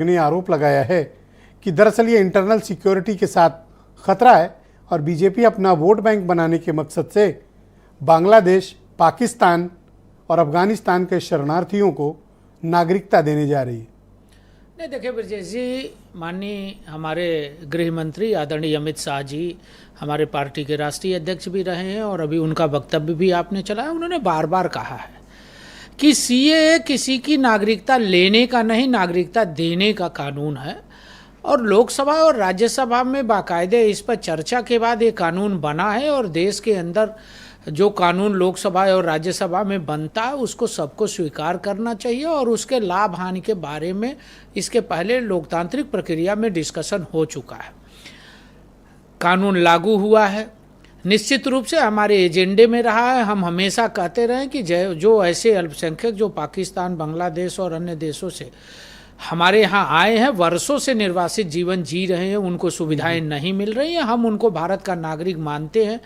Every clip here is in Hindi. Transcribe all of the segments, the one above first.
ने आरोप लगाया है कि दरअसल ये इंटरनल सिक्योरिटी के साथ खतरा है और बीजेपी अपना वोट बैंक बनाने के मकसद से बांग्लादेश, पाकिस्तान और अफगानिस्तान के शरणार्थियों को नागरिकता देने जा रही है। नहीं, देखिए ब्रजेश जी, माननीय हमारे गृह मंत्री आदरणीय अमित शाह जी हमारे पार्टी के राष्ट्रीय अध्यक्ष भी रहे हैं और अभी उनका वक्तव्य भी आपने चलाया। उन्होंने बार बार कहा है कि सीएए किसी की नागरिकता लेने का नहीं, नागरिकता देने का कानून है। और लोकसभा और राज्यसभा में बाकायदे इस पर चर्चा के बाद ये कानून बना है और देश के अंदर जो कानून लोकसभा और राज्यसभा में बनता है उसको सबको स्वीकार करना चाहिए और उसके लाभ हानि के बारे में इसके पहले लोकतांत्रिक प्रक्रिया में डिस्कशन हो चुका है। कानून लागू हुआ है, निश्चित रूप से हमारे एजेंडे में रहा है। हम हमेशा कहते रहे कि जो ऐसे अल्पसंख्यक जो पाकिस्तान, बांग्लादेश और अन्य देशों से हमारे यहाँ आए हैं, वर्षों से निर्वासित जीवन जी रहे हैं, उनको सुविधाएं नहीं मिल रही हैं, हम उनको भारत का नागरिक मानते हैं।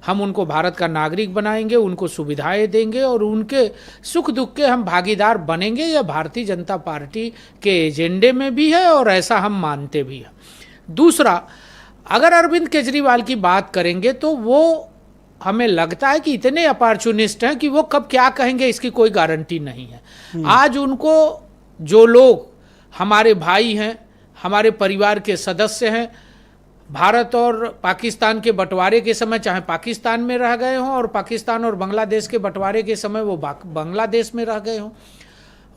हम उनको भारत का नागरिक बनाएंगे, उनको सुविधाएं देंगे और उनके सुख दुख के हम भागीदार बनेंगे। यह भारतीय जनता पार्टी के एजेंडे में भी है और ऐसा हम मानते भी हैं। दूसरा, अगर अरविंद केजरीवाल की बात करेंगे तो वो हमें लगता है कि इतने अपॉर्चुनिस्ट हैं कि वो कब क्या कहेंगे इसकी कोई गारंटी नहीं है। आज उनको जो लोग हमारे भाई हैं, हमारे परिवार के सदस्य हैं, भारत और पाकिस्तान के बंटवारे के समय चाहे पाकिस्तान में रह गए हों और पाकिस्तान और बांग्लादेश के बंटवारे के समय वो बांग्लादेश में रह गए हों,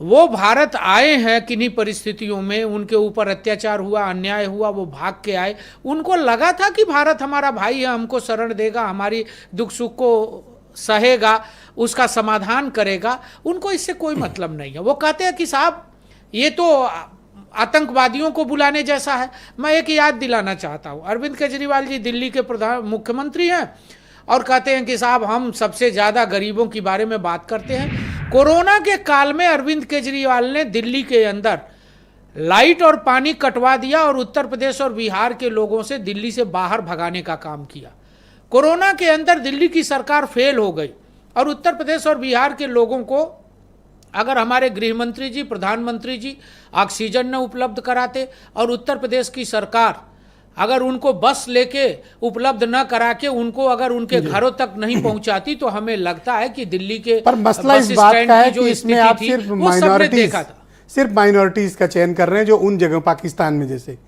वो भारत आए हैं किन्हीं परिस्थितियों में, उनके ऊपर अत्याचार हुआ, अन्याय हुआ, वो भाग के आए। उनको लगा था कि भारत हमारा भाई है, हमको शरण देगा, हमारी दुख सुख को सहेगा, उसका समाधान करेगा। उनको इससे कोई मतलब नहीं है। वो कहते हैं कि साहब ये तो आतंकवादियों को बुलाने जैसा है। मैं एक याद दिलाना चाहता हूँ, अरविंद केजरीवाल जी दिल्ली के मुख्यमंत्री हैं और कहते हैं कि साहब हम सबसे ज़्यादा गरीबों के बारे में बात करते हैं। कोरोना के काल में अरविंद केजरीवाल ने दिल्ली के अंदर लाइट और पानी कटवा दिया और उत्तर प्रदेश और बिहार के लोगों से दिल्ली से बाहर भगाने का काम किया। कोरोना के अंदर दिल्ली की सरकार फेल हो गई और उत्तर प्रदेश और बिहार के लोगों को अगर हमारे गृह मंत्री जी, प्रधानमंत्री जी ऑक्सीजन न उपलब्ध कराते और उत्तर प्रदेश की सरकार अगर उनको बस लेके उपलब्ध न करा के उनको अगर उनके घरों तक नहीं पहुंचाती तो हमें लगता है कि दिल्ली के पर मसला इस बात का है कि इसमें आप सिर्फ माइनॉरिटीज का चयन कर रहे हैं, जो उन जगह पाकिस्तान में जैसे,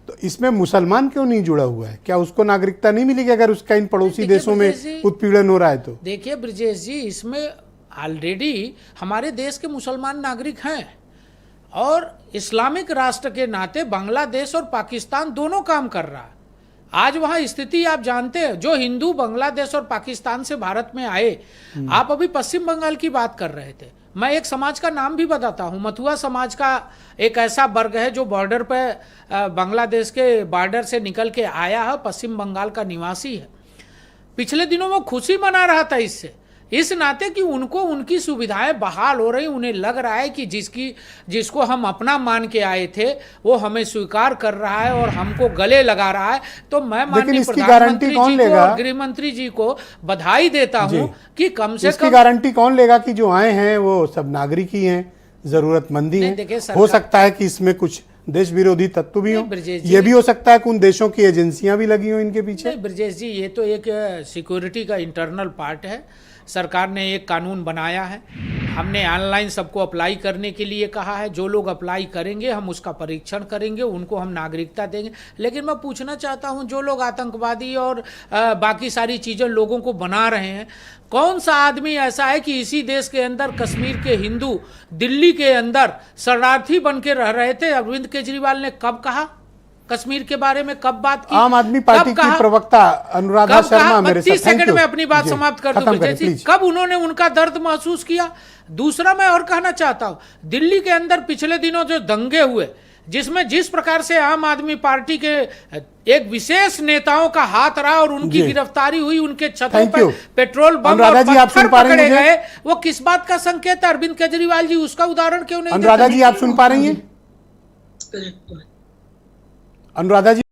तो इसमें मुसलमान क्यों नहीं जुड़ा हुआ है? क्या उसको नागरिकता नहीं मिलेगी अगर उसका इन पड़ोसी देशों में उत्पीड़न हो रहा है? तो देखिए ब्रजेश जी, इसमें ऑलरेडी हमारे देश के मुसलमान नागरिक हैं और इस्लामिक राष्ट्र के नाते बांग्लादेश और पाकिस्तान दोनों काम कर रहा है। आज वहाँ स्थिति आप जानते हैं, जो हिंदू बांग्लादेश और पाकिस्तान से भारत में आए, आप अभी पश्चिम बंगाल की बात कर रहे थे, मैं एक समाज का नाम भी बताता हूँ। मथुआ समाज का एक ऐसा वर्ग है जो बॉर्डर पर बांग्लादेश के बॉर्डर से निकल के आया है, पश्चिम बंगाल का निवासी है। पिछले दिनों वो खुशी मना रहा था इससे, इस नाते कि उनको उनकी सुविधाएं बहाल हो रही। उन्हें लग रहा है कि जिसको हम अपना मान के आए थे वो हमें स्वीकार कर रहा है और हमको गले लगा रहा है। तो मैं माननीय प्रधानमंत्री जी को और गृह मंत्री जी को बधाई देता हूं कि कम से कम गारंटी कौन लेगा कि जो आए हैं वो सब नागरिक ही हैं, जरूरतमंद ही हैं। हो सकता है कि इसमें कुछ देश विरोधी तत्व भी हो, ये भी हो सकता है कि उन देशों की एजेंसियां भी लगी हो इनके पीछे। नहीं ब्रजेश जी, ये तो एक सिक्योरिटी का इंटरनल पार्ट है। सरकार ने एक कानून बनाया है, हमने ऑनलाइन सबको अप्लाई करने के लिए कहा है। जो लोग अप्लाई करेंगे हम उसका परीक्षण करेंगे, उनको हम नागरिकता देंगे। लेकिन मैं पूछना चाहता हूं, जो लोग आतंकवादी और बाकी सारी चीज़ें लोगों को बना रहे हैं, कौन सा आदमी ऐसा है कि इसी देश के अंदर कश्मीर के हिंदू दिल्ली के अंदर शरणार्थी बन के रह रहे थे? अरविंद केजरीवाल ने कब कहा कश्मीर के बारे में, कब बात की? आम आदमी पार्टी की प्रवक्ता अनुराधा शर्मा मेरे साथ। 30 सेकंड में अपनी बात समाप्त कर दूं। कब उन्होंने उनका दर्द महसूस किया? दूसरा, मैं और कहना चाहता हूं, दिल्ली के अंदर पिछले दिनों जो दंगे हुए, जिसमें जिस प्रकार से आम आदमी पार्टी के एक विशेष नेताओं का हाथ रहा और उनकी गिरफ्तारी हुई, उनके छतों पर पेट्रोल बम और पत्थर पकड़े गए, वो किस बात का संकेत है? अरविंद केजरीवाल जी उसका उदाहरण क्यों नहीं? अनुराधा जी आप सुन पा रही हैं? अनुराधा जी